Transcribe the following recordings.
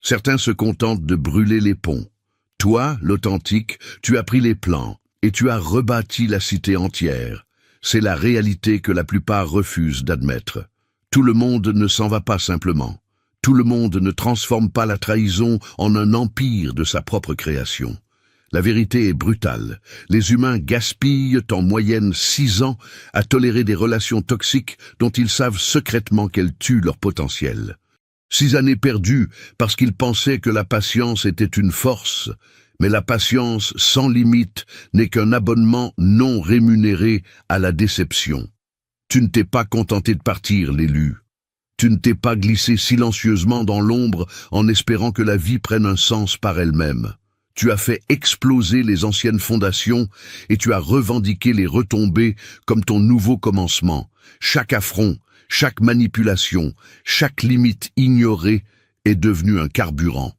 Certains se contentent de brûler les ponts. Toi, l'authentique, tu as pris les plans et tu as rebâti la cité entière. C'est la réalité que la plupart refusent d'admettre. Tout le monde ne s'en va pas simplement. Tout le monde ne transforme pas la trahison en un empire de sa propre création. La vérité est brutale. Les humains gaspillent en moyenne 6 ans à tolérer des relations toxiques dont ils savent secrètement qu'elles tuent leur potentiel. 6 années perdues parce qu'ils pensaient que la patience était une force, mais la patience sans limite n'est qu'un abonnement non rémunéré à la déception. Tu ne t'es pas contenté de partir, l'élu. Tu ne t'es pas glissé silencieusement dans l'ombre en espérant que la vie prenne un sens par elle-même. Tu as fait exploser les anciennes fondations et tu as revendiqué les retombées comme ton nouveau commencement. Chaque affront, chaque manipulation, chaque limite ignorée est devenue un carburant.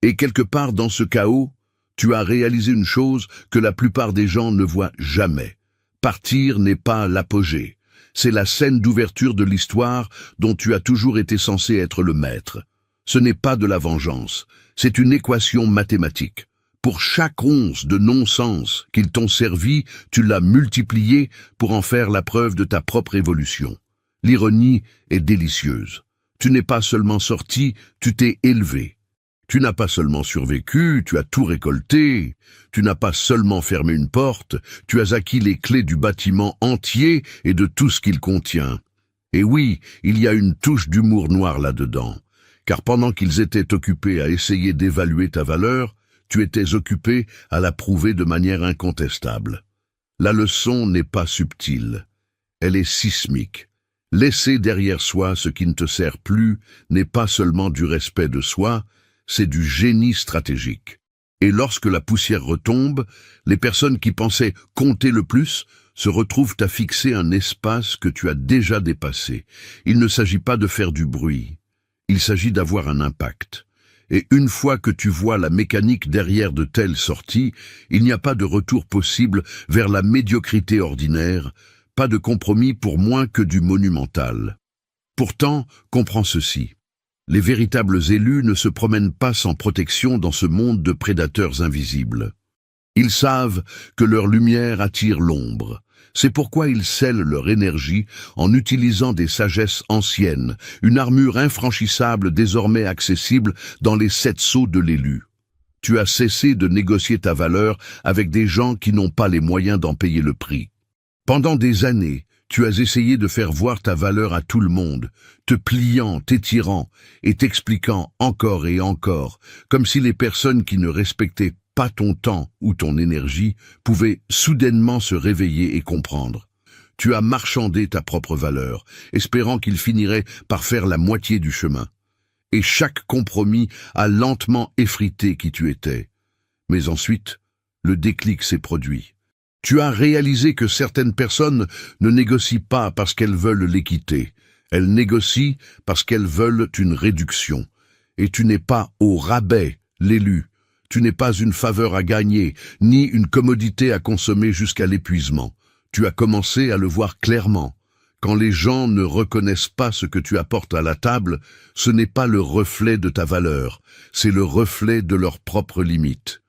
Et quelque part dans ce chaos, tu as réalisé une chose que la plupart des gens ne voient jamais. Partir n'est pas l'apogée. C'est la scène d'ouverture de l'histoire dont tu as toujours été censé être le maître. Ce n'est pas de la vengeance, c'est une équation mathématique. Pour chaque once de non-sens qu'ils t'ont servi, tu l'as multiplié pour en faire la preuve de ta propre évolution. L'ironie est délicieuse. Tu n'es pas seulement sorti, tu t'es élevé. Tu n'as pas seulement survécu, tu as tout récolté. Tu n'as pas seulement fermé une porte, tu as acquis les clés du bâtiment entier et de tout ce qu'il contient. Et oui, il y a une touche d'humour noir là-dedans. Car pendant qu'ils étaient occupés à essayer d'évaluer ta valeur, tu étais occupé à la prouver de manière incontestable. La leçon n'est pas subtile, elle est sismique. Laisser derrière soi ce qui ne te sert plus n'est pas seulement du respect de soi, c'est du génie stratégique. Et lorsque la poussière retombe, les personnes qui pensaient compter le plus se retrouvent à fixer un espace que tu as déjà dépassé. Il ne s'agit pas de faire du bruit, il s'agit d'avoir un impact. Et une fois que tu vois la mécanique derrière de telles sorties, il n'y a pas de retour possible vers la médiocrité ordinaire, pas de compromis pour moins que du monumental. Pourtant, comprends ceci. Les véritables élus ne se promènent pas sans protection dans ce monde de prédateurs invisibles. Ils savent que leur lumière attire l'ombre. C'est pourquoi ils scellent leur énergie en utilisant des sagesses anciennes, une armure infranchissable désormais accessible dans les 7 sceaux de l'élu. Tu as cessé de négocier ta valeur avec des gens qui n'ont pas les moyens d'en payer le prix. Pendant des années, tu as essayé de faire voir ta valeur à tout le monde, te pliant, t'étirant et t'expliquant encore et encore, comme si les personnes qui ne respectaient pas ton temps ou ton énergie pouvaient soudainement se réveiller et comprendre. Tu as marchandé ta propre valeur, espérant qu'il finirait par faire la moitié du chemin. Et chaque compromis a lentement effrité qui tu étais. Mais ensuite, le déclic s'est produit. Tu as réalisé que certaines personnes ne négocient pas parce qu'elles veulent l'équité. Elles négocient parce qu'elles veulent une réduction. Et tu n'es pas au rabais, l'élu. Tu n'es pas une faveur à gagner, ni une commodité à consommer jusqu'à l'épuisement. Tu as commencé à le voir clairement. Quand les gens ne reconnaissent pas ce que tu apportes à la table, ce n'est pas le reflet de ta valeur, c'est le reflet de leurs propres limites.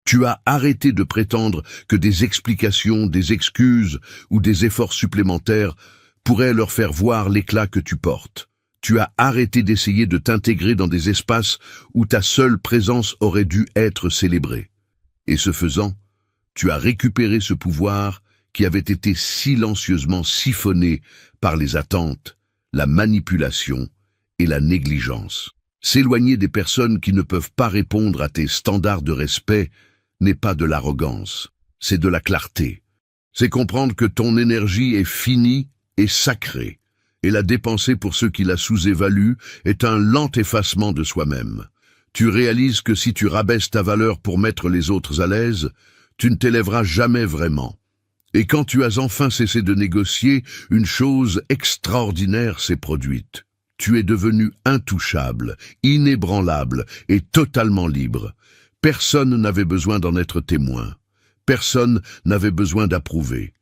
Tu as arrêté de prétendre que des explications, des excuses ou des efforts supplémentaires pourraient leur faire voir l'éclat que tu portes. Tu as arrêté d'essayer de t'intégrer dans des espaces où ta seule présence aurait dû être célébrée. Et ce faisant, tu as récupéré ce pouvoir qui avait été silencieusement siphonné par les attentes, la manipulation et la négligence. S'éloigner des personnes qui ne peuvent pas répondre à tes standards de respect n'est pas de l'arrogance, c'est de la clarté. C'est comprendre que ton énergie est finie et sacrée, et la dépenser pour ceux qui la sous-évaluent est un lent effacement de soi-même. Tu réalises que si tu rabaisses ta valeur pour mettre les autres à l'aise, tu ne t'élèveras jamais vraiment. Et quand tu as enfin cessé de négocier, une chose extraordinaire s'est produite. Tu es devenu intouchable, inébranlable et totalement libre. Personne n'avait besoin d'en être témoin. Personne n'avait besoin d'approuver.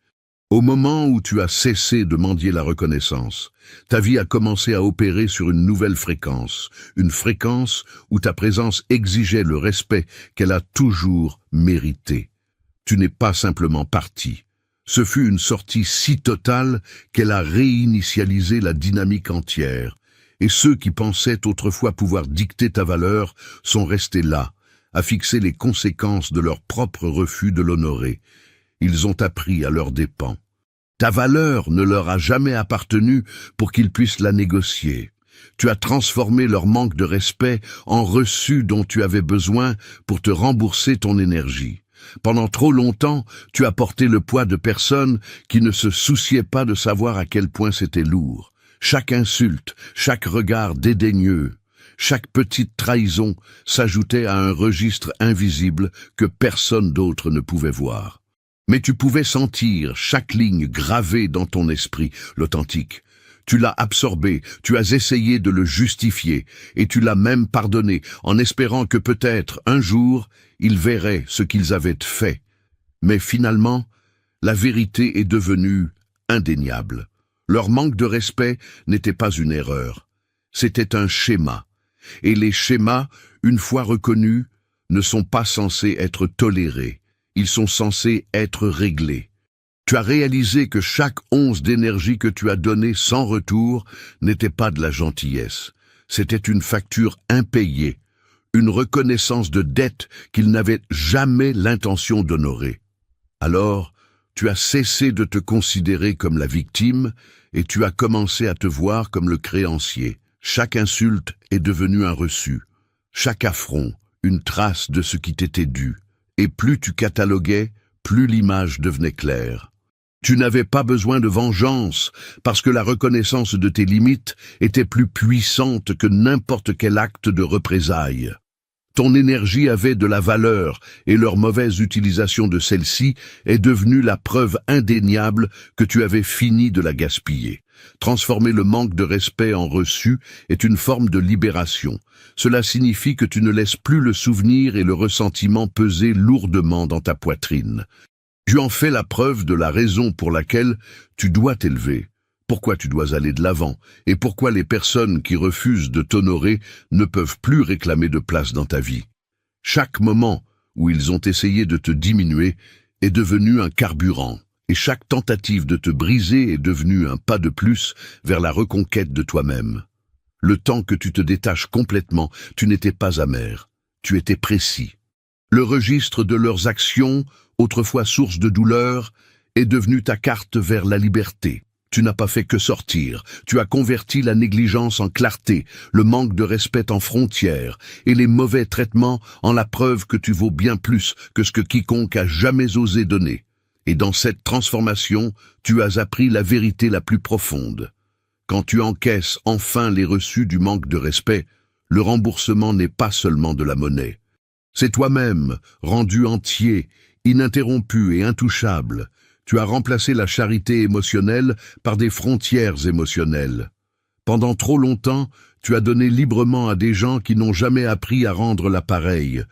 Au moment où tu as cessé de mendier la reconnaissance, ta vie a commencé à opérer sur une nouvelle fréquence, une fréquence où ta présence exigeait le respect qu'elle a toujours mérité. Tu n'es pas simplement parti. Ce fut une sortie si totale qu'elle a réinitialisé la dynamique entière. Et ceux qui pensaient autrefois pouvoir dicter ta valeur sont restés là, à fixer les conséquences de leur propre refus de l'honorer. Ils ont appris à leurs dépens. Ta valeur ne leur a jamais appartenu pour qu'ils puissent la négocier. Tu as transformé leur manque de respect en reçu dont tu avais besoin pour te rembourser ton énergie. Pendant trop longtemps, tu as porté le poids de personnes qui ne se souciaient pas de savoir à quel point c'était lourd. Chaque insulte, chaque regard dédaigneux, chaque petite trahison s'ajoutait à un registre invisible que personne d'autre ne pouvait voir. Mais tu pouvais sentir chaque ligne gravée dans ton esprit, l'authentique. Tu l'as absorbé, tu as essayé de le justifier, et tu l'as même pardonné, en espérant que peut-être, un jour, ils verraient ce qu'ils avaient fait. Mais finalement, la vérité est devenue indéniable. Leur manque de respect n'était pas une erreur. C'était un schéma. Et les schémas, une fois reconnus, ne sont pas censés être tolérés. Ils sont censés être réglés. Tu as réalisé que chaque once d'énergie que tu as donnée sans retour n'était pas de la gentillesse. C'était une facture impayée, une reconnaissance de dette qu'ils n'avaient jamais l'intention d'honorer. Alors, tu as cessé de te considérer comme la victime et tu as commencé à te voir comme le créancier. Chaque insulte est devenue un reçu, chaque affront, une trace de ce qui t'était dû. Et plus tu cataloguais, plus l'image devenait claire. Tu n'avais pas besoin de vengeance, parce que la reconnaissance de tes limites était plus puissante que n'importe quel acte de représailles. Ton énergie avait de la valeur, et leur mauvaise utilisation de celle-ci est devenue la preuve indéniable que tu avais fini de la gaspiller. Transformer le manque de respect en reçu est une forme de libération. Cela signifie que tu ne laisses plus le souvenir et le ressentiment peser lourdement dans ta poitrine. Tu en fais la preuve de la raison pour laquelle tu dois t'élever, pourquoi tu dois aller de l'avant, et pourquoi les personnes qui refusent de t'honorer ne peuvent plus réclamer de place dans ta vie. Chaque moment où ils ont essayé de te diminuer est devenu un carburant, et chaque tentative de te briser est devenue un pas de plus vers la reconquête de toi-même. Le temps que tu te détaches complètement, tu n'étais pas amer, tu étais précis. Le registre de leurs actions, autrefois source de douleur, est devenu ta carte vers la liberté. Tu n'as pas fait que sortir, tu as converti la négligence en clarté, le manque de respect en frontière, et les mauvais traitements en la preuve que tu vaux bien plus que ce que quiconque a jamais osé donner. Et dans cette transformation, tu as appris la vérité la plus profonde. Quand tu encaisses enfin les reçus du manque de respect, le remboursement n'est pas seulement de la monnaie. C'est toi-même, rendu entier, ininterrompu et intouchable. Tu as remplacé la charité émotionnelle par des frontières émotionnelles. Pendant trop longtemps, tu as donné librement à des gens qui n'ont jamais appris à rendre l'appareil.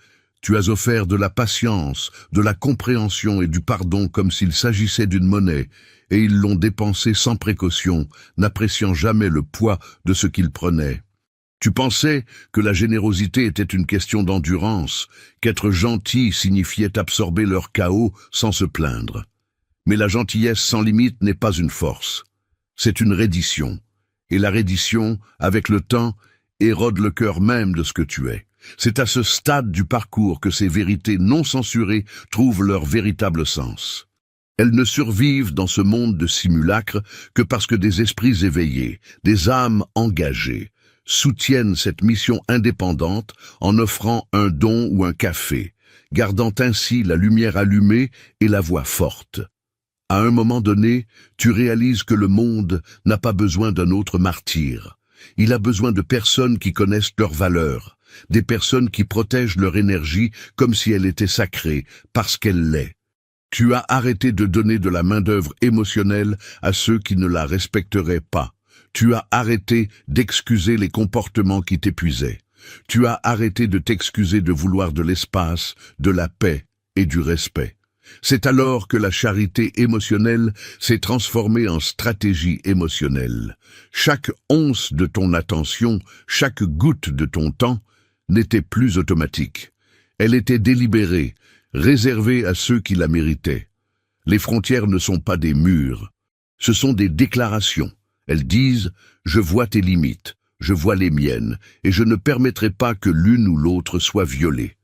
Tu as offert de la patience, de la compréhension et du pardon comme s'il s'agissait d'une monnaie, et ils l'ont dépensé sans précaution, n'appréciant jamais le poids de ce qu'ils prenaient. Tu pensais que la générosité était une question d'endurance, qu'être gentil signifiait absorber leur chaos sans se plaindre. Mais la gentillesse sans limite n'est pas une force, c'est une reddition. Et la reddition, avec le temps, érode le cœur même de ce que tu es. C'est à ce stade du parcours que ces vérités non censurées trouvent leur véritable sens. Elles ne survivent dans ce monde de simulacres que parce que des esprits éveillés, des âmes engagées, soutiennent cette mission indépendante en offrant un don ou un café, gardant ainsi la lumière allumée et la voix forte. À un moment donné, tu réalises que le monde n'a pas besoin d'un autre martyr. Il a besoin de personnes qui connaissent leurs valeurs, des personnes qui protègent leur énergie comme si elle était sacrée, parce qu'elle l'est. Tu as arrêté de donner de la main-d'œuvre émotionnelle à ceux qui ne la respecteraient pas. Tu as arrêté d'excuser les comportements qui t'épuisaient. Tu as arrêté de t'excuser de vouloir de l'espace, de la paix et du respect. C'est alors que la charité émotionnelle s'est transformée en stratégie émotionnelle. Chaque once de ton attention, chaque goutte de ton temps n'était plus automatique. Elle était délibérée, réservée à ceux qui la méritaient. Les frontières ne sont pas des murs, ce sont des déclarations. Elles disent « Je vois tes limites, je vois les miennes, et je ne permettrai pas que l'une ou l'autre soit violée. »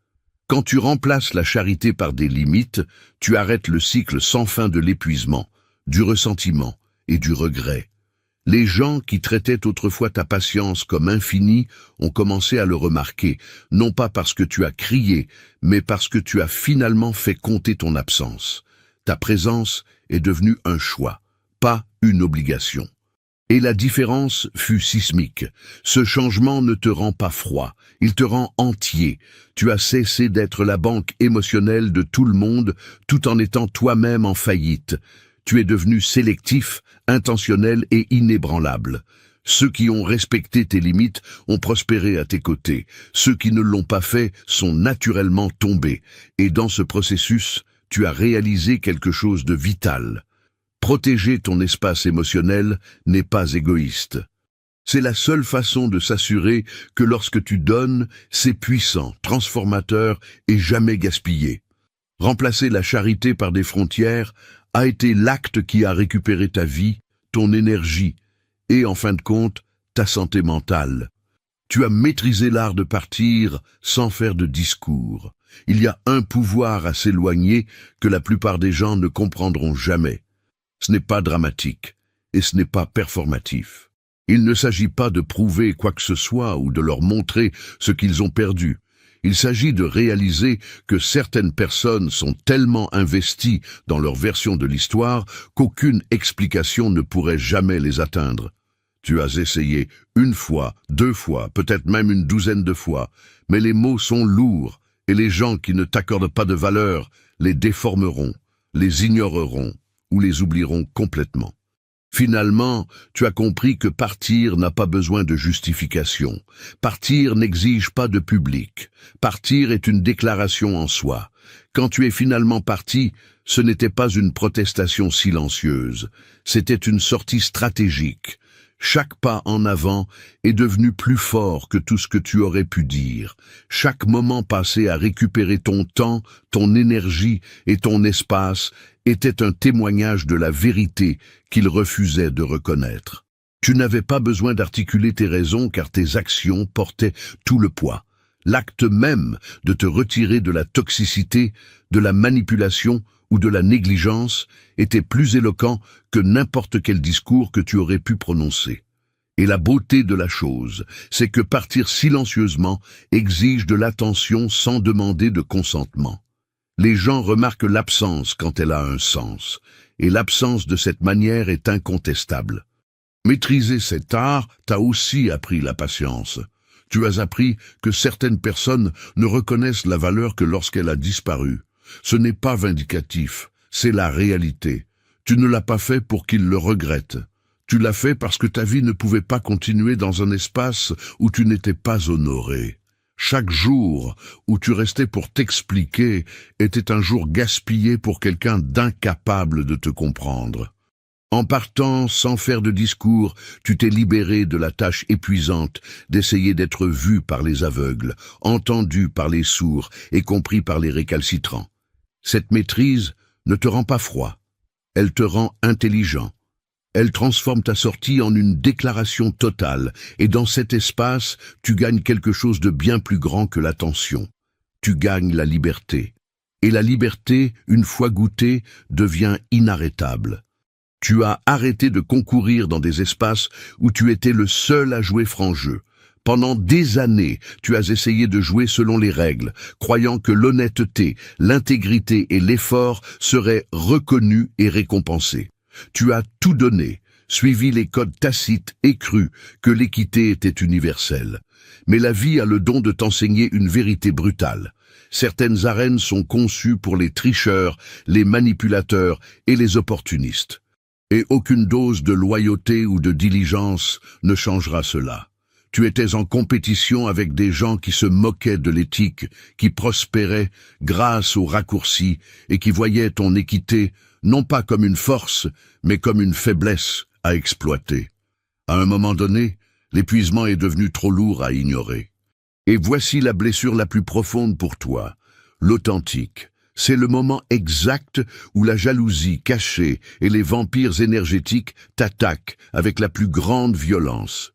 Quand tu remplaces la charité par des limites, tu arrêtes le cycle sans fin de l'épuisement, du ressentiment et du regret. Les gens qui traitaient autrefois ta patience comme infinie ont commencé à le remarquer, non pas parce que tu as crié, mais parce que tu as finalement fait compter ton absence. Ta présence est devenue un choix, pas une obligation. Et la différence fut sismique. Ce changement ne te rend pas froid, il te rend entier. Tu as cessé d'être la banque émotionnelle de tout le monde, tout en étant toi-même en faillite. Tu es devenu sélectif, intentionnel et inébranlable. Ceux qui ont respecté tes limites ont prospéré à tes côtés. Ceux qui ne l'ont pas fait sont naturellement tombés. Et dans ce processus, tu as réalisé quelque chose de vital. Protéger ton espace émotionnel n'est pas égoïste. C'est la seule façon de s'assurer que lorsque tu donnes, c'est puissant, transformateur et jamais gaspillé. Remplacer la charité par des frontières a été l'acte qui a récupéré ta vie, ton énergie et, en fin de compte, ta santé mentale. Tu as maîtrisé l'art de partir sans faire de discours. Il y a un pouvoir à s'éloigner que la plupart des gens ne comprendront jamais. Ce n'est pas dramatique et ce n'est pas performatif. Il ne s'agit pas de prouver quoi que ce soit ou de leur montrer ce qu'ils ont perdu. Il s'agit de réaliser que certaines personnes sont tellement investies dans leur version de l'histoire qu'aucune explication ne pourrait jamais les atteindre. Tu as essayé une fois, deux fois, peut-être même une douzaine de fois, mais les mots sont lourds et les gens qui ne t'accordent pas de valeur les déformeront, les ignoreront ou les oublieront complètement. Finalement, tu as compris que partir n'a pas besoin de justification. Partir n'exige pas de public. Partir est une déclaration en soi. Quand tu es finalement parti, ce n'était pas une protestation silencieuse, c'était une sortie stratégique. Chaque pas en avant est devenu plus fort que tout ce que tu aurais pu dire. Chaque moment passé à récupérer ton temps, ton énergie et ton espace était un témoignage de la vérité qu'il refusait de reconnaître. Tu n'avais pas besoin d'articuler tes raisons car tes actions portaient tout le poids. L'acte même de te retirer de la toxicité, de la manipulation ou de la négligence était plus éloquent que n'importe quel discours que tu aurais pu prononcer. Et la beauté de la chose, c'est que partir silencieusement exige de l'attention sans demander de consentement. Les gens remarquent l'absence quand elle a un sens, et l'absence de cette manière est incontestable. Maîtriser cet art t'a aussi appris la patience. Tu as appris que certaines personnes ne reconnaissent la valeur que lorsqu'elle a disparu. Ce n'est pas vindicatif, c'est la réalité. Tu ne l'as pas fait pour qu'ils le regrettent. Tu l'as fait parce que ta vie ne pouvait pas continuer dans un espace où tu n'étais pas honoré. Chaque jour où tu restais pour t'expliquer était un jour gaspillé pour quelqu'un d'incapable de te comprendre. En partant sans faire de discours, tu t'es libéré de la tâche épuisante d'essayer d'être vu par les aveugles, entendu par les sourds et compris par les récalcitrants. Cette maîtrise ne te rend pas froid, elle te rend intelligent. Elle transforme ta sortie en une déclaration totale, et dans cet espace, tu gagnes quelque chose de bien plus grand que l'attention. Tu gagnes la liberté. Et la liberté, une fois goûtée, devient inarrêtable. Tu as arrêté de concourir dans des espaces où tu étais le seul à jouer franc jeu. Pendant des années, tu as essayé de jouer selon les règles, croyant que l'honnêteté, l'intégrité et l'effort seraient reconnus et récompensés. Tu as tout donné, suivi les codes tacites et cru que l'équité était universelle. Mais la vie a le don de t'enseigner une vérité brutale. Certaines arènes sont conçues pour les tricheurs, les manipulateurs et les opportunistes. Et aucune dose de loyauté ou de diligence ne changera cela. Tu étais en compétition avec des gens qui se moquaient de l'éthique, qui prospéraient grâce aux raccourcis et qui voyaient ton équité non pas comme une force, mais comme une faiblesse à exploiter. À un moment donné, l'épuisement est devenu trop lourd à ignorer. Et voici la blessure la plus profonde pour toi, l'authentique. C'est le moment exact où la jalousie cachée et les vampires énergétiques t'attaquent avec la plus grande violence.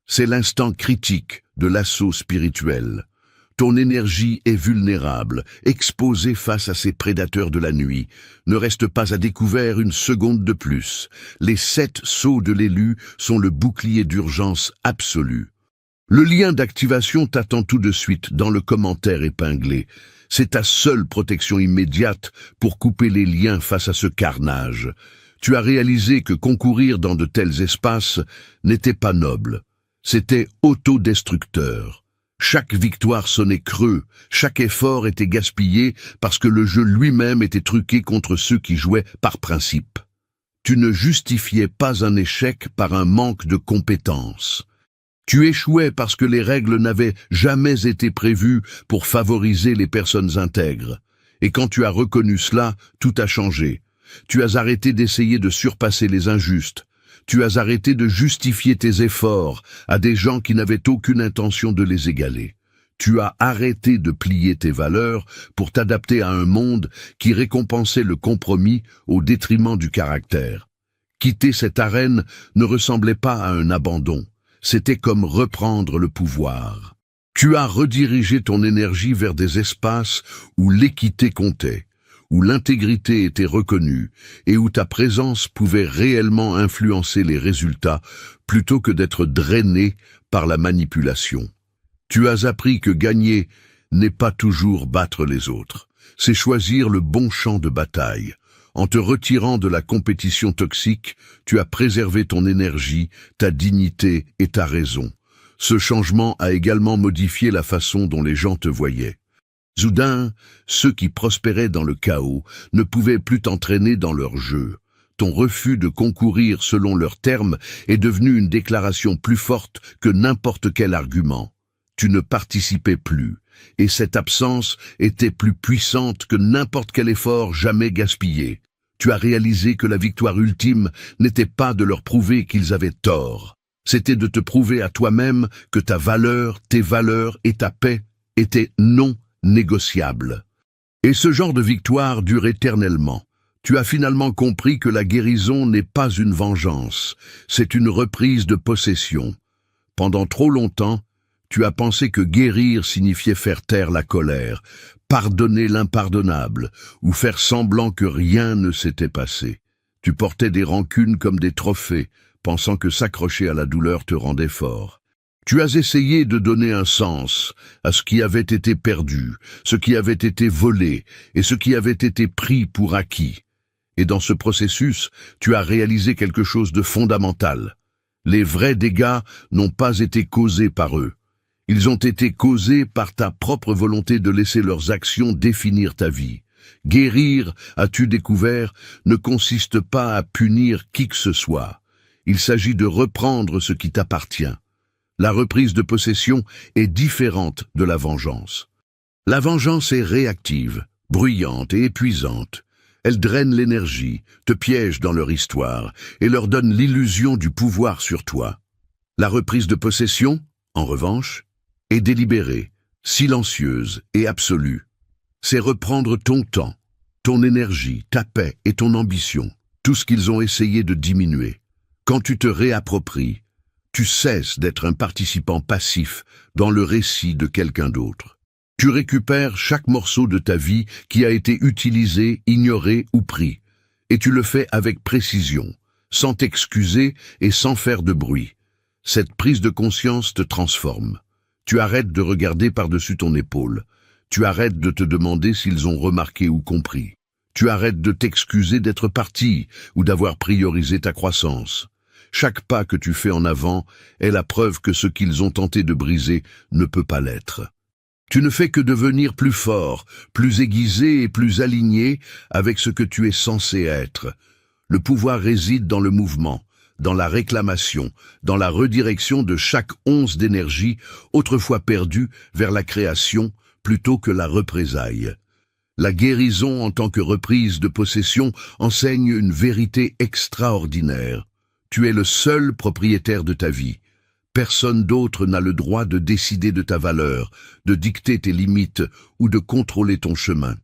C'est l'instant critique de l'assaut spirituel. Ton énergie est vulnérable, exposée face à ces prédateurs de la nuit. Ne reste pas à découvert une seconde de plus. Les 7 sceaux de l'élu sont le bouclier d'urgence absolu. Le lien d'activation t'attend tout de suite dans le commentaire épinglé. C'est ta seule protection immédiate pour couper les liens face à ce carnage. Tu as réalisé que concourir dans de tels espaces n'était pas noble. C'était autodestructeur. Chaque victoire sonnait creux, chaque effort était gaspillé parce que le jeu lui-même était truqué contre ceux qui jouaient par principe. Tu ne justifiais pas un échec par un manque de compétences. Tu échouais parce que les règles n'avaient jamais été prévues pour favoriser les personnes intègres. Et quand tu as reconnu cela, tout a changé. Tu as arrêté d'essayer de surpasser les injustes. Tu as arrêté de justifier tes efforts à des gens qui n'avaient aucune intention de les égaler. Tu as arrêté de plier tes valeurs pour t'adapter à un monde qui récompensait le compromis au détriment du caractère. Quitter cette arène ne ressemblait pas à un abandon. C'était comme reprendre le pouvoir. Tu as redirigé ton énergie vers des espaces où l'équité comptait, où l'intégrité était reconnue et où ta présence pouvait réellement influencer les résultats plutôt que d'être drainé par la manipulation. Tu as appris que gagner n'est pas toujours battre les autres, c'est choisir le bon champ de bataille. En te retirant de la compétition toxique, tu as préservé ton énergie, ta dignité et ta raison. Ce changement a également modifié la façon dont les gens te voyaient. Soudain, ceux qui prospéraient dans le chaos ne pouvaient plus t'entraîner dans leur jeu. Ton refus de concourir selon leurs termes est devenu une déclaration plus forte que n'importe quel argument. Tu ne participais plus, et cette absence était plus puissante que n'importe quel effort jamais gaspillé. Tu as réalisé que la victoire ultime n'était pas de leur prouver qu'ils avaient tort. C'était de te prouver à toi-même que ta valeur, tes valeurs et ta paix étaient non négociables. Et ce genre de victoire dure éternellement. Tu as finalement compris que la guérison n'est pas une vengeance, c'est une reprise de possession. Pendant trop longtemps, tu as pensé que guérir signifiait faire taire la colère, pardonner l'impardonnable ou faire semblant que rien ne s'était passé. Tu portais des rancunes comme des trophées, pensant que s'accrocher à la douleur te rendait fort. Tu as essayé de donner un sens à ce qui avait été perdu, ce qui avait été volé et ce qui avait été pris pour acquis. Et dans ce processus, tu as réalisé quelque chose de fondamental. Les vrais dégâts n'ont pas été causés par eux. Ils ont été causés par ta propre volonté de laisser leurs actions définir ta vie. Guérir, as-tu découvert, ne consiste pas à punir qui que ce soit. Il s'agit de reprendre ce qui t'appartient. La reprise de possession est différente de la vengeance. La vengeance est réactive, bruyante et épuisante. Elle draine l'énergie, te piège dans leur histoire et leur donne l'illusion du pouvoir sur toi. La reprise de possession, en revanche, est délibérée, silencieuse et absolue. C'est reprendre ton temps, ton énergie, ta paix et ton ambition, tout ce qu'ils ont essayé de diminuer. Quand tu te réappropries, tu cesses d'être un participant passif dans le récit de quelqu'un d'autre. Tu récupères chaque morceau de ta vie qui a été utilisé, ignoré ou pris, et tu le fais avec précision, sans t'excuser et sans faire de bruit. Cette prise de conscience te transforme. Tu arrêtes de regarder par-dessus ton épaule. Tu arrêtes de te demander s'ils ont remarqué ou compris. Tu arrêtes de t'excuser d'être parti ou d'avoir priorisé ta croissance. Chaque pas que tu fais en avant est la preuve que ce qu'ils ont tenté de briser ne peut pas l'être. Tu ne fais que devenir plus fort, plus aiguisé et plus aligné avec ce que tu es censé être. Le pouvoir réside dans le mouvement, dans la réclamation, dans la redirection de chaque once d'énergie autrefois perdue vers la création plutôt que la représaille. La guérison en tant que reprise de possession enseigne une vérité extraordinaire. Tu es le seul propriétaire de ta vie. Personne d'autre n'a le droit de décider de ta valeur, de dicter tes limites ou de contrôler ton chemin.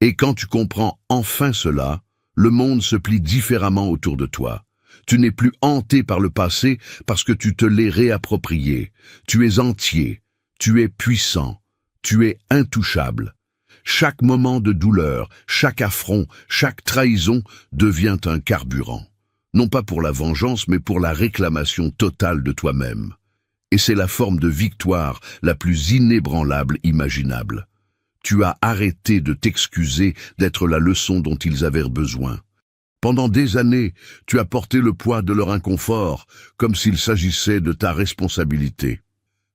Et quand tu comprends enfin cela, le monde se plie différemment autour de toi. Tu n'es plus hanté par le passé parce que tu te l'es réapproprié. Tu es entier, tu es puissant, tu es intouchable. Chaque moment de douleur, chaque affront, chaque trahison devient un carburant. Non pas pour la vengeance, mais pour la réclamation totale de toi-même. Et c'est la forme de victoire la plus inébranlable imaginable. Tu as arrêté de t'excuser d'être la leçon dont ils avaient besoin. Pendant des années, tu as porté le poids de leur inconfort, comme s'il s'agissait de ta responsabilité.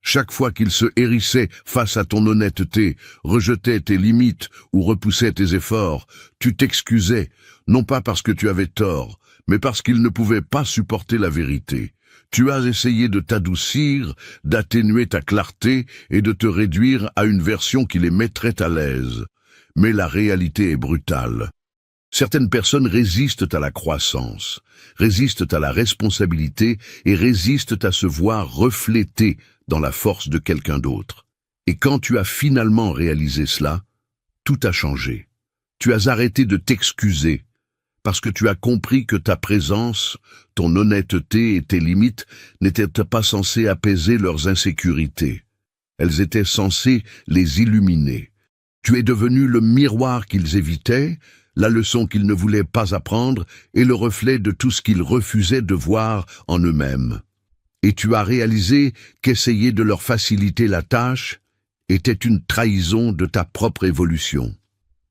Chaque fois qu'ils se hérissaient face à ton honnêteté, rejetaient tes limites ou repoussaient tes efforts, tu t'excusais, non pas parce que tu avais tort, mais parce qu'ils ne pouvaient pas supporter la vérité. Tu as essayé de t'adoucir, d'atténuer ta clarté et de te réduire à une version qui les mettrait à l'aise. Mais la réalité est brutale. Certaines personnes résistent à la croissance, résistent à la responsabilité et résistent à se voir refléter dans la force de quelqu'un d'autre. Et quand tu as finalement réalisé cela, tout a changé. Tu as arrêté de t'excuser, parce que tu as compris que ta présence, ton honnêteté et tes limites n'étaient pas censées apaiser leurs insécurités. Elles étaient censées les illuminer. Tu es devenu le miroir qu'ils évitaient, la leçon qu'ils ne voulaient pas apprendre et le reflet de tout ce qu'ils refusaient de voir en eux-mêmes. Et tu as réalisé qu'essayer de leur faciliter la tâche était une trahison de ta propre évolution.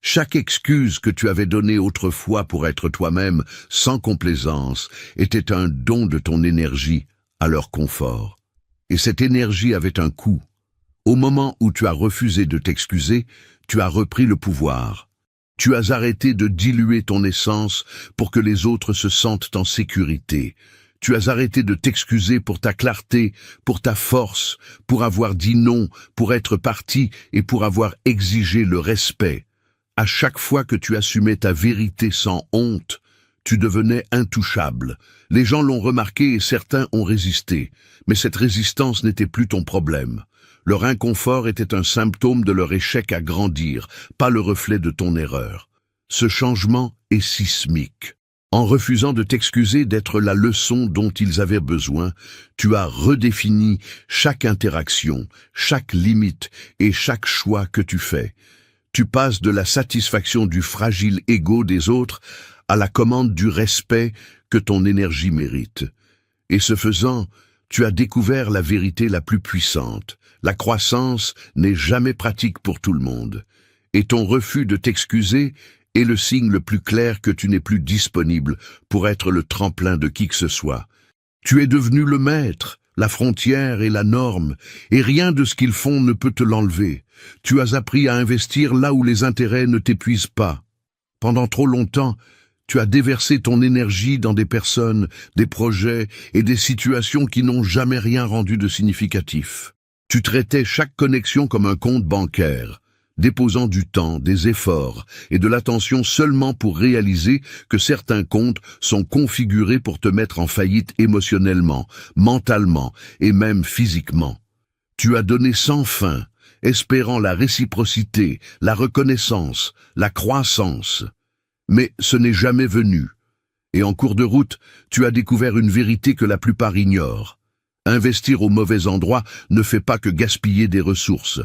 Chaque excuse que tu avais donnée autrefois pour être toi-même, sans complaisance, était un don de ton énergie à leur confort. Et cette énergie avait un coût. Au moment où tu as refusé de t'excuser, tu as repris le pouvoir. Tu as arrêté de diluer ton essence pour que les autres se sentent en sécurité. Tu as arrêté de t'excuser pour ta clarté, pour ta force, pour avoir dit non, pour être parti et pour avoir exigé le respect. À chaque fois que tu assumais ta vérité sans honte, tu devenais intouchable. Les gens l'ont remarqué et certains ont résisté. Mais cette résistance n'était plus ton problème. Leur inconfort était un symptôme de leur échec à grandir, pas le reflet de ton erreur. Ce changement est sismique. En refusant de t'excuser d'être la leçon dont ils avaient besoin, tu as redéfini chaque interaction, chaque limite et chaque choix que tu fais. Tu passes de la satisfaction du fragile ego des autres à la commande du respect que ton énergie mérite. Et ce faisant, tu as découvert la vérité la plus puissante. La croissance n'est jamais pratique pour tout le monde. Et ton refus de t'excuser est le signe le plus clair que tu n'es plus disponible pour être le tremplin de qui que ce soit. Tu es devenu le maître, la frontière et la norme, et rien de ce qu'ils font ne peut te l'enlever. Tu as appris à investir là où les intérêts ne t'épuisent pas. Pendant trop longtemps, tu as déversé ton énergie dans des personnes, des projets et des situations qui n'ont jamais rien rendu de significatif. Tu traitais chaque connexion comme un compte bancaire, déposant du temps, des efforts et de l'attention seulement pour réaliser que certains comptes sont configurés pour te mettre en faillite émotionnellement, mentalement et même physiquement. Tu as donné sans fin, espérant la réciprocité, la reconnaissance, la croissance. Mais ce n'est jamais venu. Et en cours de route, tu as découvert une vérité que la plupart ignorent. Investir au mauvais endroit ne fait pas que gaspiller des ressources.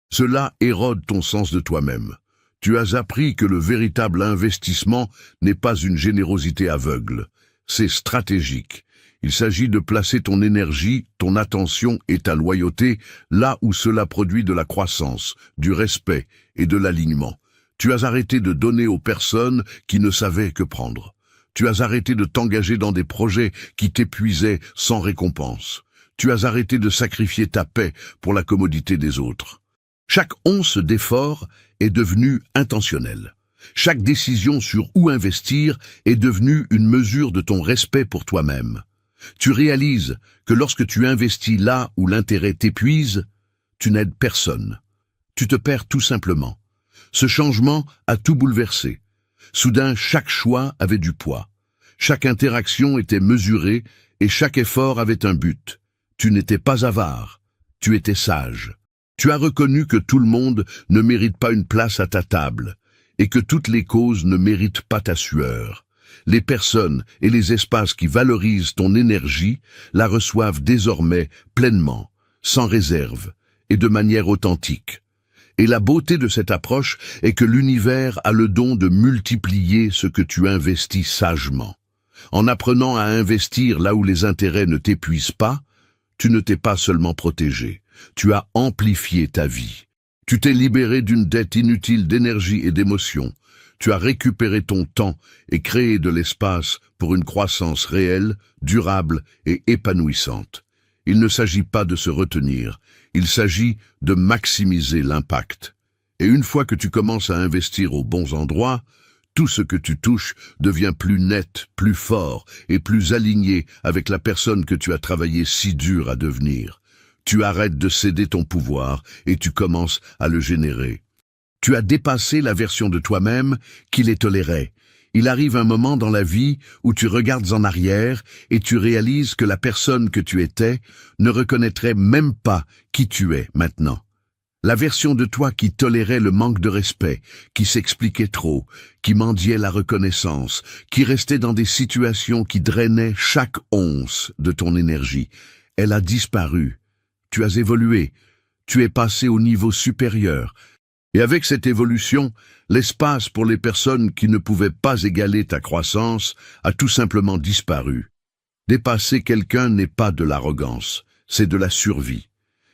Cela érode ton sens de toi-même. Tu as appris que le véritable investissement n'est pas une générosité aveugle. C'est stratégique. Il s'agit de placer ton énergie, ton attention et ta loyauté là où cela produit de la croissance, du respect et de l'alignement. Tu as arrêté de donner aux personnes qui ne savaient que prendre. Tu as arrêté de t'engager dans des projets qui t'épuisaient sans récompense. Tu as arrêté de sacrifier ta paix pour la commodité des autres. Chaque once d'effort est devenue intentionnelle. Chaque décision sur où investir est devenue une mesure de ton respect pour toi-même. Tu réalises que lorsque tu investis là où l'intérêt t'épuise, tu n'aides personne. Tu te perds tout simplement. Ce changement a tout bouleversé. Soudain, chaque choix avait du poids. Chaque interaction était mesurée et chaque effort avait un but. Tu n'étais pas avare, tu étais sage. Tu as reconnu que tout le monde ne mérite pas une place à ta table et que toutes les causes ne méritent pas ta sueur. Les personnes et les espaces qui valorisent ton énergie la reçoivent désormais pleinement, sans réserve et de manière authentique. Et la beauté de cette approche est que l'univers a le don de multiplier ce que tu investis sagement. En apprenant à investir là où les intérêts ne t'épuisent pas, tu ne t'es pas seulement protégé, tu as amplifié ta vie. Tu t'es libéré d'une dette inutile d'énergie et d'émotion. Tu as récupéré ton temps et créé de l'espace pour une croissance réelle, durable et épanouissante. Il ne s'agit pas de se retenir, il s'agit de maximiser l'impact. Et une fois que tu commences à investir aux bons endroits, tout ce que tu touches devient plus net, plus fort et plus aligné avec la personne que tu as travaillé si dur à devenir. Tu arrêtes de céder ton pouvoir et tu commences à le générer. Tu as dépassé la version de toi-même qui les tolérait. Il arrive un moment dans la vie où tu regardes en arrière et tu réalises que la personne que tu étais ne reconnaîtrait même pas qui tu es maintenant. La version de toi qui tolérait le manque de respect, qui s'expliquait trop, qui mendiait la reconnaissance, qui restait dans des situations qui drainaient chaque once de ton énergie, elle a disparu. Tu as évolué, tu es passé au niveau supérieur. Et avec cette évolution, l'espace pour les personnes qui ne pouvaient pas égaler ta croissance a tout simplement disparu. Dépasser quelqu'un n'est pas de l'arrogance, c'est de la survie.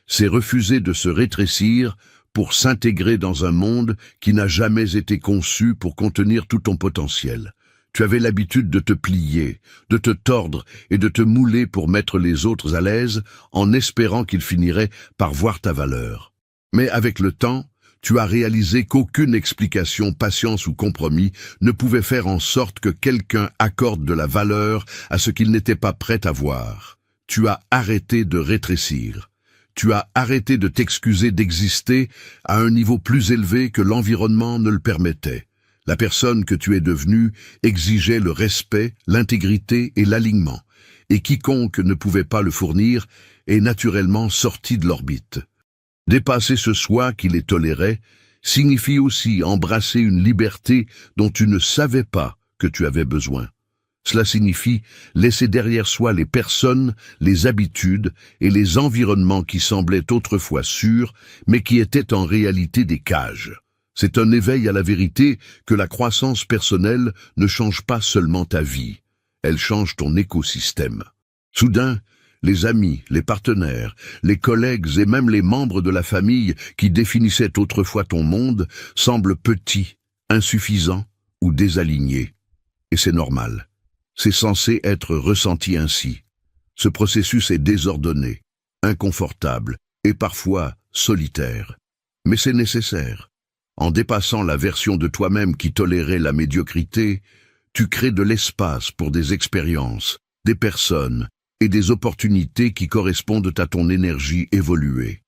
C'est refuser de se rétrécir pour s'intégrer dans un monde qui n'a jamais été conçu pour contenir tout ton potentiel. Tu avais l'habitude de te plier, de te tordre et de te mouler pour mettre les autres à l'aise en espérant qu'ils finiraient par voir ta valeur. Mais avec le temps, tu as réalisé qu'aucune explication, patience ou compromis ne pouvait faire en sorte que quelqu'un accorde de la valeur à ce qu'il n'était pas prêt à voir. Tu as arrêté de rétrécir. Tu as arrêté de t'excuser d'exister à un niveau plus élevé que l'environnement ne le permettait. La personne que tu es devenue exigeait le respect, l'intégrité et l'alignement, et quiconque ne pouvait pas le fournir est naturellement sorti de l'orbite. Dépasser ce soi qui les tolérait signifie aussi embrasser une liberté dont tu ne savais pas que tu avais besoin. Cela signifie laisser derrière soi les personnes, les habitudes et les environnements qui semblaient autrefois sûrs, mais qui étaient en réalité des cages. C'est un éveil à la vérité que la croissance personnelle ne change pas seulement ta vie, elle change ton écosystème. Soudain, les amis, les partenaires, les collègues et même les membres de la famille qui définissaient autrefois ton monde semblent petits, insuffisants ou désalignés. Et c'est normal. C'est censé être ressenti ainsi. Ce processus est désordonné, inconfortable et parfois solitaire. Mais c'est nécessaire. En dépassant la version de toi-même qui tolérait la médiocrité, tu crées de l'espace pour des expériences, des personnes et des opportunités qui correspondent à ton énergie évoluée.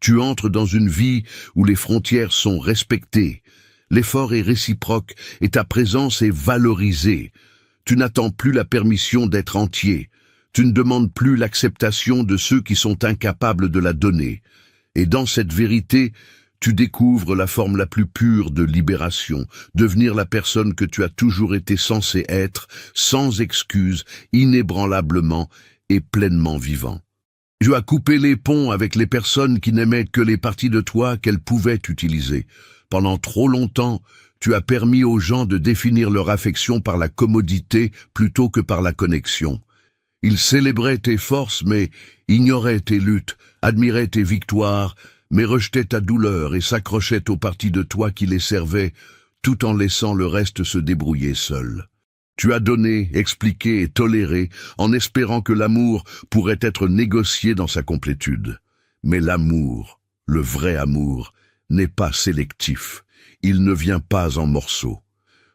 Tu entres dans une vie où les frontières sont respectées, l'effort est réciproque et ta présence est valorisée. Tu n'attends plus la permission d'être entier. Tu ne demandes plus l'acceptation de ceux qui sont incapables de la donner. Et dans cette vérité, tu découvres la forme la plus pure de libération, devenir la personne que tu as toujours été censé être, sans excuse, inébranlablement et pleinement vivant. Tu as coupé les ponts avec les personnes qui n'aimaient que les parties de toi qu'elles pouvaient utiliser. Pendant trop longtemps, tu as permis aux gens de définir leur affection par la commodité plutôt que par la connexion. Ils célébraient tes forces, mais ignoraient tes luttes, admiraient tes victoires, mais rejetaient ta douleur et s'accrochaient aux parties de toi qui les servaient, tout en laissant le reste se débrouiller seul. Tu as donné, expliqué et toléré, en espérant que l'amour pourrait être négocié dans sa complétude. Mais l'amour, le vrai amour, n'est pas sélectif. Il ne vient pas en morceaux.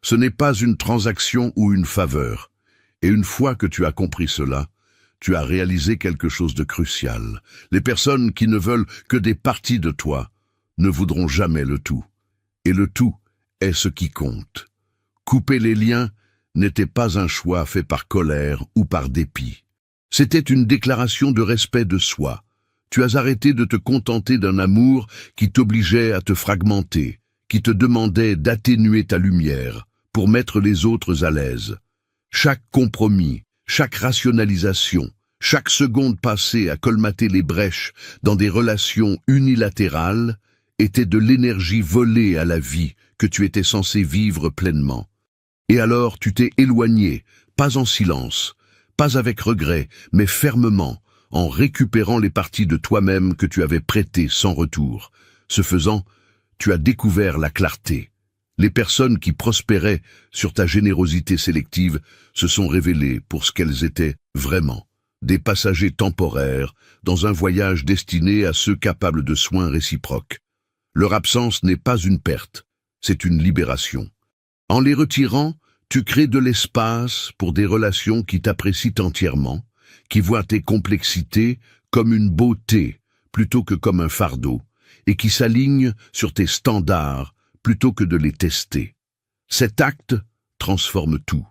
Ce n'est pas une transaction ou une faveur. Et une fois que tu as compris cela, tu as réalisé quelque chose de crucial. Les personnes qui ne veulent que des parties de toi ne voudront jamais le tout. Et le tout est ce qui compte. Couper les liens n'était pas un choix fait par colère ou par dépit. C'était une déclaration de respect de soi. Tu as arrêté de te contenter d'un amour qui t'obligeait à te fragmenter, qui te demandait d'atténuer ta lumière pour mettre les autres à l'aise. Chaque compromis, chaque rationalisation, chaque seconde passée à colmater les brèches dans des relations unilatérales était de l'énergie volée à la vie que tu étais censé vivre pleinement. Et alors tu t'es éloigné, pas en silence, pas avec regret, mais fermement, en récupérant les parties de toi-même que tu avais prêtées sans retour. Ce faisant, tu as découvert la clarté. Les personnes qui prospéraient sur ta générosité sélective se sont révélées pour ce qu'elles étaient vraiment, des passagers temporaires dans un voyage destiné à ceux capables de soins réciproques. Leur absence n'est pas une perte, c'est une libération. En les retirant, tu crées de l'espace pour des relations qui t'apprécient entièrement, qui voient tes complexités comme une beauté plutôt que comme un fardeau, et qui s'alignent sur tes standards plutôt que de les tester. Cet acte transforme tout.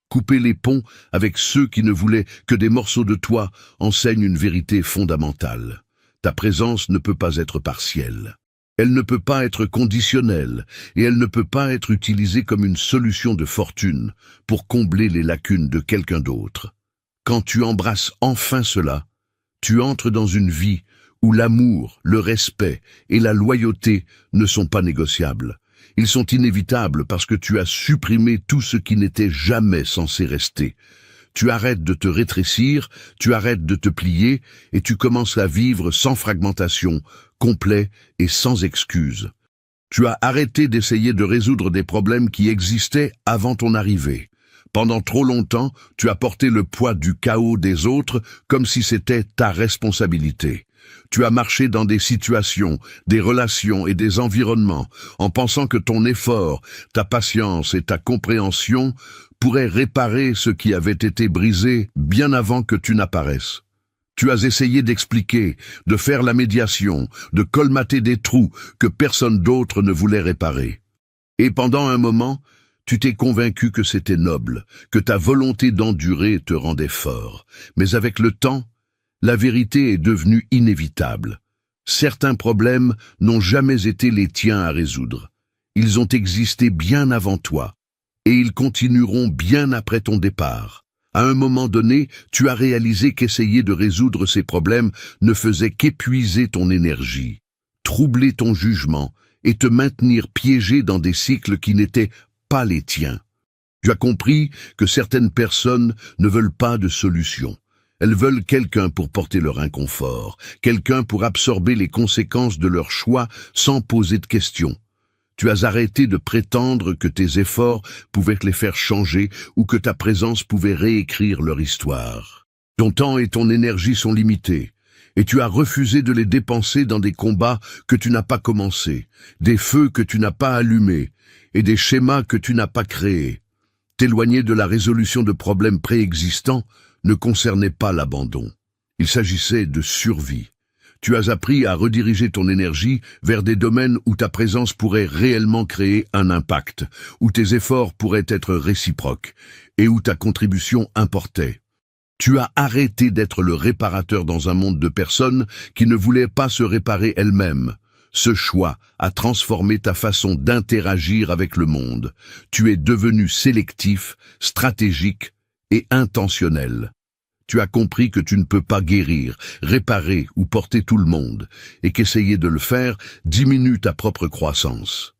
Couper les ponts avec ceux qui ne voulaient que des morceaux de toi enseigne une vérité fondamentale. Ta présence ne peut pas être partielle. Elle ne peut pas être conditionnelle et elle ne peut pas être utilisée comme une solution de fortune pour combler les lacunes de quelqu'un d'autre. Quand tu embrasses enfin cela, tu entres dans une vie où l'amour, le respect et la loyauté ne sont pas négociables. Ils sont inévitables parce que tu as supprimé tout ce qui n'était jamais censé rester. Tu arrêtes de te rétrécir, tu arrêtes de te plier et tu commences à vivre sans fragmentation, complet et sans excuse. Tu as arrêté d'essayer de résoudre des problèmes qui existaient avant ton arrivée. Pendant trop longtemps, tu as porté le poids du chaos des autres comme si c'était ta responsabilité. Tu as marché dans des situations, des relations et des environnements en pensant que ton effort, ta patience et ta compréhension pourraient réparer ce qui avait été brisé bien avant que tu n'apparaisses. Tu as essayé d'expliquer, de faire la médiation, de colmater des trous que personne d'autre ne voulait réparer. Et pendant un moment, tu t'es convaincu que c'était noble, que ta volonté d'endurer te rendait fort. Mais avec le temps, la vérité est devenue inévitable. Certains problèmes n'ont jamais été les tiens à résoudre. Ils ont existé bien avant toi, et ils continueront bien après ton départ. À un moment donné, tu as réalisé qu'essayer de résoudre ces problèmes ne faisait qu'épuiser ton énergie, troubler ton jugement et te maintenir piégé dans des cycles qui n'étaient pas les tiens. Tu as compris que certaines personnes ne veulent pas de solution. Elles veulent quelqu'un pour porter leur inconfort, quelqu'un pour absorber les conséquences de leurs choix sans poser de questions. Tu as arrêté de prétendre que tes efforts pouvaient les faire changer ou que ta présence pouvait réécrire leur histoire. Ton temps et ton énergie sont limités, et tu as refusé de les dépenser dans des combats que tu n'as pas commencés, des feux que tu n'as pas allumés, et des schémas que tu n'as pas créés. T'éloigner de la résolution de problèmes préexistants ne concernait pas l'abandon. Il s'agissait de survie. Tu as appris à rediriger ton énergie vers des domaines où ta présence pourrait réellement créer un impact, où tes efforts pourraient être réciproques et où ta contribution importait. Tu as arrêté d'être le réparateur dans un monde de personnes qui ne voulaient pas se réparer elles-mêmes. Ce choix a transformé ta façon d'interagir avec le monde. Tu es devenu sélectif, stratégique et intentionnel. Tu as compris que tu ne peux pas guérir, réparer ou porter tout le monde, et qu'essayer de le faire diminue ta propre croissance.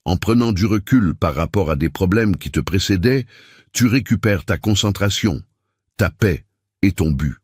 En prenant du recul par rapport à des problèmes qui te précédaient, tu récupères ta concentration, ta paix et ton but.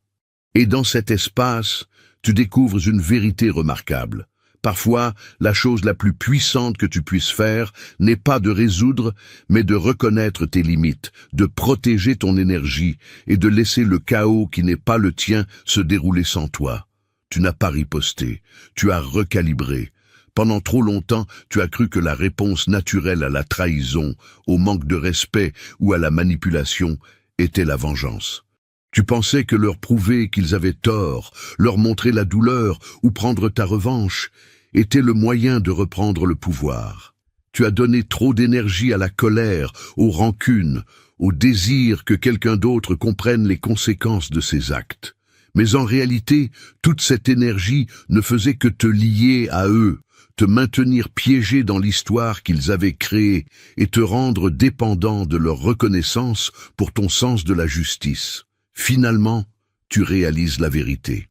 Et dans cet espace, tu découvres une vérité remarquable. Parfois, la chose la plus puissante que tu puisses faire n'est pas de résoudre, mais de reconnaître tes limites, de protéger ton énergie et de laisser le chaos qui n'est pas le tien se dérouler sans toi. Tu n'as pas riposté, tu as recalibré. Pendant trop longtemps, tu as cru que la réponse naturelle à la trahison, au manque de respect ou à la manipulation était la vengeance. Tu pensais que leur prouver qu'ils avaient tort, leur montrer la douleur ou prendre ta revanche était le moyen de reprendre le pouvoir. Tu as donné trop d'énergie à la colère, aux rancunes, au désir que quelqu'un d'autre comprenne les conséquences de ses actes. Mais en réalité, toute cette énergie ne faisait que te lier à eux, te maintenir piégé dans l'histoire qu'ils avaient créée et te rendre dépendant de leur reconnaissance pour ton sens de la justice. Finalement, tu réalises la vérité.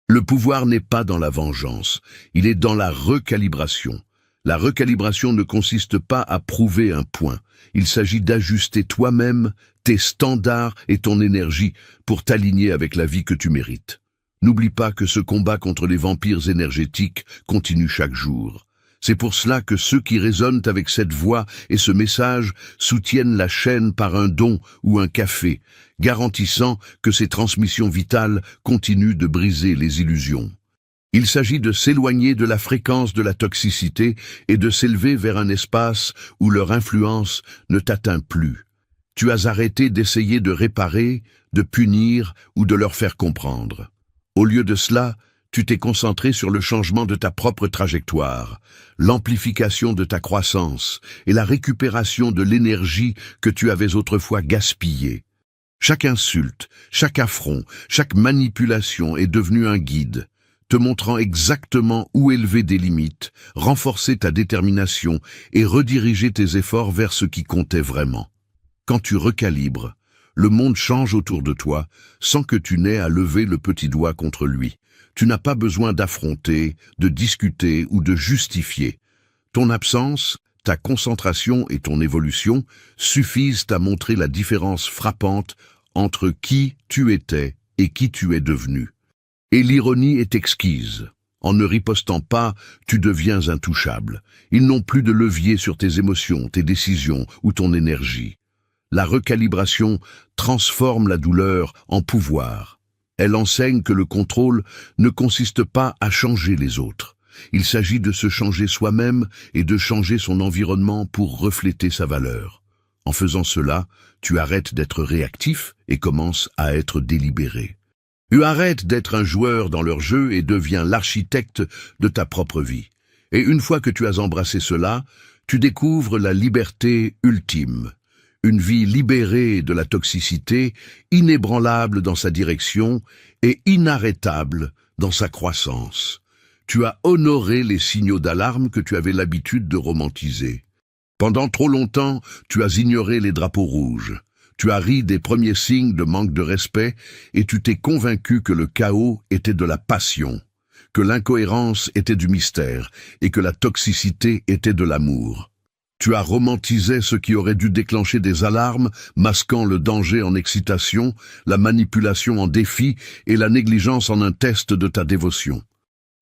Le pouvoir n'est pas dans la vengeance, il est dans la recalibration. La recalibration ne consiste pas à prouver un point. Il s'agit d'ajuster toi-même, tes standards et ton énergie pour t'aligner avec la vie que tu mérites. N'oublie pas que ce combat contre les vampires énergétiques continue chaque jour. C'est pour cela que ceux qui résonnent avec cette voix et ce message soutiennent la chaîne par un don ou un café, garantissant que ces transmissions vitales continuent de briser les illusions. Il s'agit de s'éloigner de la fréquence de la toxicité et de s'élever vers un espace où leur influence ne t'atteint plus. Tu as arrêté d'essayer de réparer, de punir ou de leur faire comprendre. Au lieu de cela, tu t'es concentré sur le changement de ta propre trajectoire, l'amplification de ta croissance et la récupération de l'énergie que tu avais autrefois gaspillée. Chaque insulte, chaque affront, chaque manipulation est devenue un guide, te montrant exactement où élever des limites, renforcer ta détermination et rediriger tes efforts vers ce qui comptait vraiment. Quand tu recalibres, le monde change autour de toi sans que tu n'aies à lever le petit doigt contre lui. Tu n'as pas besoin d'affronter, de discuter ou de justifier. Ton absence, ta concentration et ton évolution suffisent à montrer la différence frappante entre qui tu étais et qui tu es devenu. Et l'ironie est exquise. En ne ripostant pas, tu deviens intouchable. Ils n'ont plus de levier sur tes émotions, tes décisions ou ton énergie. La recalibration transforme la douleur en pouvoir. Elle enseigne que le contrôle ne consiste pas à changer les autres. Il s'agit de se changer soi-même et de changer son environnement pour refléter sa valeur. En faisant cela, tu arrêtes d'être réactif et commences à être délibéré. Tu arrêtes d'être un joueur dans leur jeu et deviens l'architecte de ta propre vie. Et une fois que tu as embrassé cela, tu découvres la liberté ultime. Une vie libérée de la toxicité, inébranlable dans sa direction et inarrêtable dans sa croissance. Tu as honoré les signaux d'alarme que tu avais l'habitude de romantiser. Pendant trop longtemps, tu as ignoré les drapeaux rouges. Tu as ri des premiers signes de manque de respect et tu t'es convaincu que le chaos était de la passion, que l'incohérence était du mystère et que la toxicité était de l'amour. Tu as romantisé ce qui aurait dû déclencher des alarmes, masquant le danger en excitation, la manipulation en défi et la négligence en un test de ta dévotion.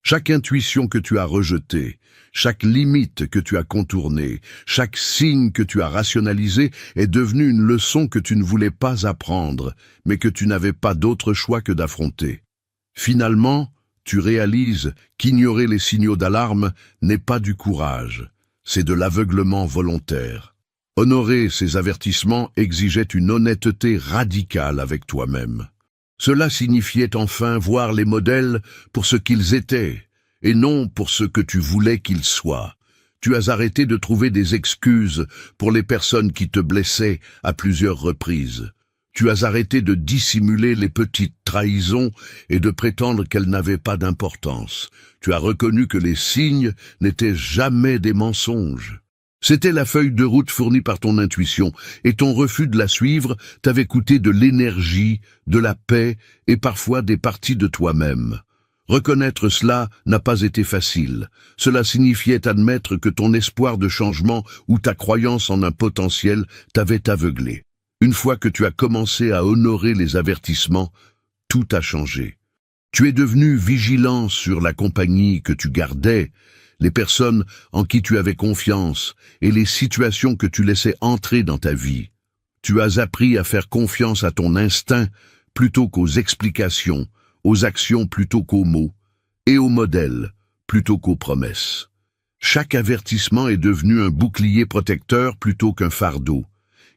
Chaque intuition que tu as rejetée, chaque limite que tu as contournée, chaque signe que tu as rationalisé est devenu une leçon que tu ne voulais pas apprendre, mais que tu n'avais pas d'autre choix que d'affronter. Finalement, tu réalises qu'ignorer les signaux d'alarme n'est pas du courage, c'est de l'aveuglement volontaire. Honorer ces avertissements exigeait une honnêteté radicale avec toi-même. Cela signifiait enfin voir les modèles pour ce qu'ils étaient, et non pour ce que tu voulais qu'ils soient. Tu as arrêté de trouver des excuses pour les personnes qui te blessaient à plusieurs reprises. Tu as arrêté de dissimuler les petites trahisons et de prétendre qu'elles n'avaient pas d'importance. Tu as reconnu que les signes n'étaient jamais des mensonges. C'était la feuille de route fournie par ton intuition, et ton refus de la suivre t'avait coûté de l'énergie, de la paix et parfois des parties de toi-même. Reconnaître cela n'a pas été facile. Cela signifiait admettre que ton espoir de changement ou ta croyance en un potentiel t'avait aveuglé. Une fois que tu as commencé à honorer les avertissements, tout a changé. Tu es devenu vigilant sur la compagnie que tu gardais, les personnes en qui tu avais confiance et les situations que tu laissais entrer dans ta vie. Tu as appris à faire confiance à ton instinct plutôt qu'aux explications, aux actions plutôt qu'aux mots, et aux modèles plutôt qu'aux promesses. Chaque avertissement est devenu un bouclier protecteur plutôt qu'un fardeau,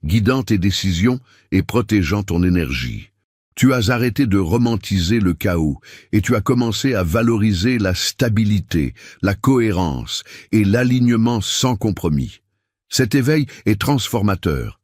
guidant tes décisions et protégeant ton énergie. Tu as arrêté de romantiser le chaos et tu as commencé à valoriser la stabilité, la cohérence et l'alignement sans compromis. Cet éveil est transformateur.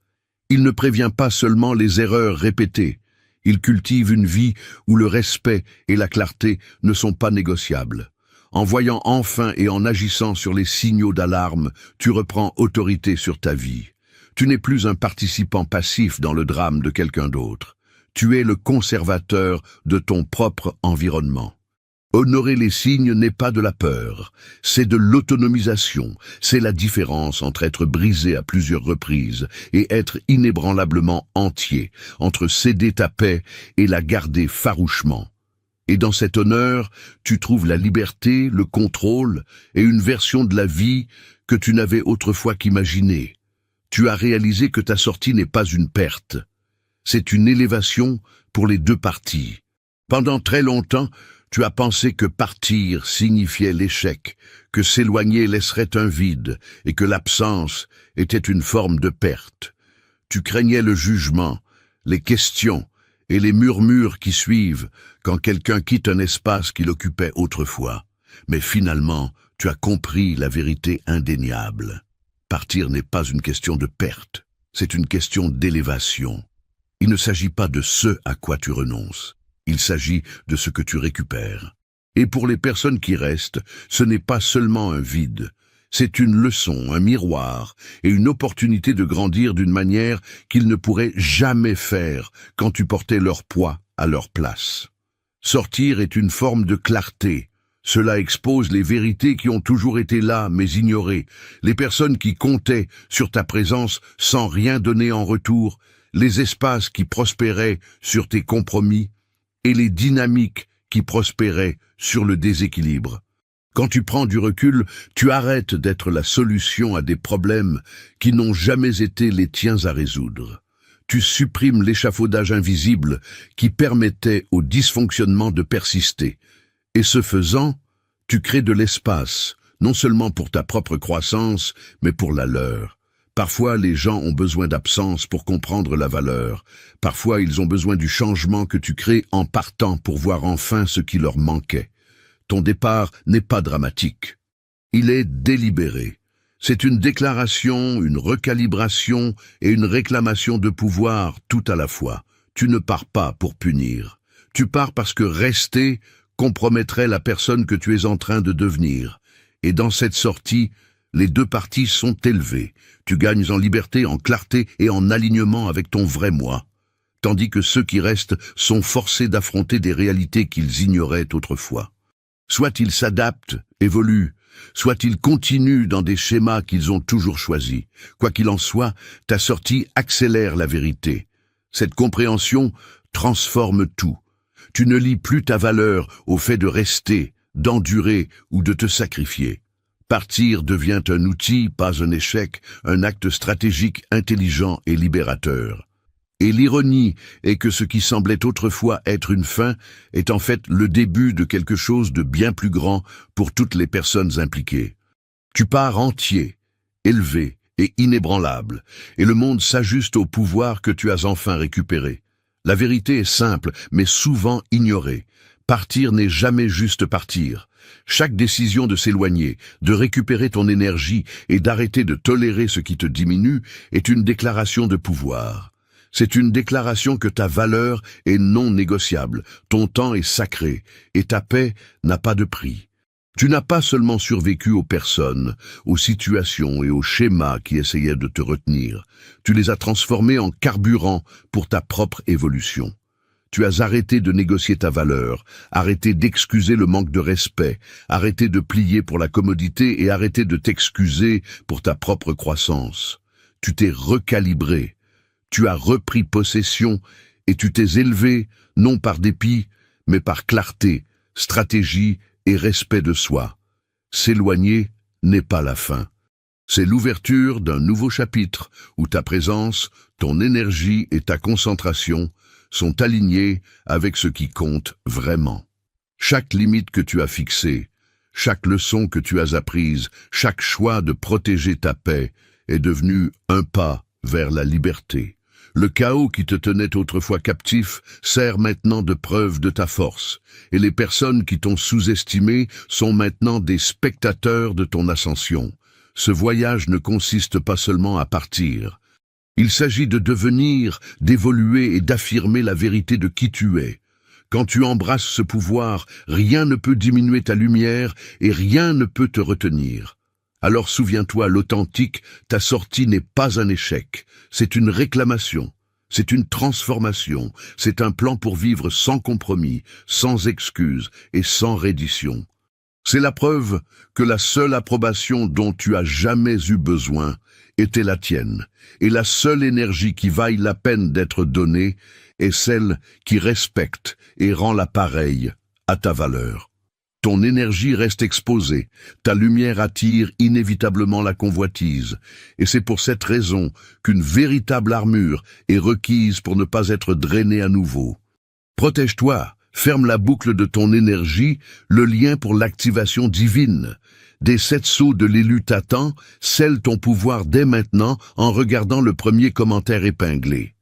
Il ne prévient pas seulement les erreurs répétées, il cultive une vie où le respect et la clarté ne sont pas négociables. En voyant enfin et en agissant sur les signaux d'alarme, tu reprends autorité sur ta vie. Tu n'es plus un participant passif dans le drame de quelqu'un d'autre. Tu es le conservateur de ton propre environnement. Honorer les signes n'est pas de la peur, c'est de l'autonomisation. C'est la différence entre être brisé à plusieurs reprises et être inébranlablement entier, entre céder ta paix et la garder farouchement. Et dans cet honneur, tu trouves la liberté, le contrôle et une version de la vie que tu n'avais autrefois qu'imaginée. Tu as réalisé que ta sortie n'est pas une perte. C'est une élévation pour les deux parties. Pendant très longtemps, tu as pensé que partir signifiait l'échec, que s'éloigner laisserait un vide et que l'absence était une forme de perte. Tu craignais le jugement, les questions et les murmures qui suivent quand quelqu'un quitte un espace qu'il occupait autrefois. Mais finalement, tu as compris la vérité indéniable. Partir n'est pas une question de perte, c'est une question d'élévation. Il ne s'agit pas de ce à quoi tu renonces, il s'agit de ce que tu récupères. Et pour les personnes qui restent, ce n'est pas seulement un vide, c'est une leçon, un miroir et une opportunité de grandir d'une manière qu'ils ne pourraient jamais faire quand tu portais leur poids à leur place. Sortir est une forme de clarté. Cela expose les vérités qui ont toujours été là, mais ignorées, les personnes qui comptaient sur ta présence sans rien donner en retour, les espaces qui prospéraient sur tes compromis et les dynamiques qui prospéraient sur le déséquilibre. Quand tu prends du recul, tu arrêtes d'être la solution à des problèmes qui n'ont jamais été les tiens à résoudre. Tu supprimes l'échafaudage invisible qui permettait au dysfonctionnement de persister. Et ce faisant, tu crées de l'espace, non seulement pour ta propre croissance, mais pour la leur. Parfois, les gens ont besoin d'absence pour comprendre la valeur. Parfois, ils ont besoin du changement que tu crées en partant pour voir enfin ce qui leur manquait. Ton départ n'est pas dramatique. Il est délibéré. C'est une déclaration, une recalibration et une réclamation de pouvoir tout à la fois. Tu ne pars pas pour punir. Tu pars parce que rester compromettrait la personne que tu es en train de devenir. Et dans cette sortie, les deux parties sont élevées. Tu gagnes en liberté, en clarté et en alignement avec ton vrai moi. Tandis que ceux qui restent sont forcés d'affronter des réalités qu'ils ignoraient autrefois. Soit ils s'adaptent, évoluent, soit ils continuent dans des schémas qu'ils ont toujours choisis. Quoi qu'il en soit, ta sortie accélère la vérité. Cette compréhension transforme tout. Tu ne lis plus ta valeur au fait de rester, d'endurer ou de te sacrifier. Partir devient un outil, pas un échec, un acte stratégique intelligent et libérateur. Et l'ironie est que ce qui semblait autrefois être une fin est en fait le début de quelque chose de bien plus grand pour toutes les personnes impliquées. Tu pars entier, élevé et inébranlable, et le monde s'ajuste au pouvoir que tu as enfin récupéré. La vérité est simple, mais souvent ignorée. Partir n'est jamais juste partir. Chaque décision de s'éloigner, de récupérer ton énergie et d'arrêter de tolérer ce qui te diminue est une déclaration de pouvoir. C'est une déclaration que ta valeur est non négociable, ton temps est sacré et ta paix n'a pas de prix. Tu n'as pas seulement survécu aux personnes, aux situations et aux schémas qui essayaient de te retenir. Tu les as transformés en carburant pour ta propre évolution. Tu as arrêté de négocier ta valeur, arrêté d'excuser le manque de respect, arrêté de plier pour la commodité et arrêté de t'excuser pour ta propre croissance. Tu t'es recalibré. Tu as repris possession et tu t'es élevé, non par dépit, mais par clarté, stratégie et respect de soi. S'éloigner n'est pas la fin. C'est l'ouverture d'un nouveau chapitre où ta présence, ton énergie et ta concentration sont alignés avec ce qui compte vraiment. Chaque limite que tu as fixée, Chaque leçon que tu as apprise, chaque choix de protéger ta paix est devenu un pas vers la liberté. Le chaos qui te tenait autrefois captif sert maintenant de preuve de ta force, et les personnes qui t'ont sous-estimé sont maintenant des spectateurs de ton ascension. Ce voyage ne consiste pas seulement à partir. Il s'agit de devenir, d'évoluer et d'affirmer la vérité de qui tu es. Quand tu embrasses ce pouvoir, rien ne peut diminuer ta lumière et rien ne peut te retenir. Alors souviens-toi, l'authentique, ta sortie n'est pas un échec, c'est une réclamation, c'est une transformation, c'est un plan pour vivre sans compromis, sans excuses et sans reddition. C'est la preuve que la seule approbation dont tu as jamais eu besoin était la tienne, et la seule énergie qui vaille la peine d'être donnée est celle qui respecte et rend la pareille à ta valeur. Ton énergie reste exposée, ta lumière attire inévitablement la convoitise, et c'est pour cette raison qu'une véritable armure est requise pour ne pas être drainée à nouveau. Protège-toi, ferme la boucle de ton énergie, le lien pour l'activation divine. Des 7 sceaux de l'élu t'attend, scelle ton pouvoir dès maintenant en regardant le premier commentaire épinglé.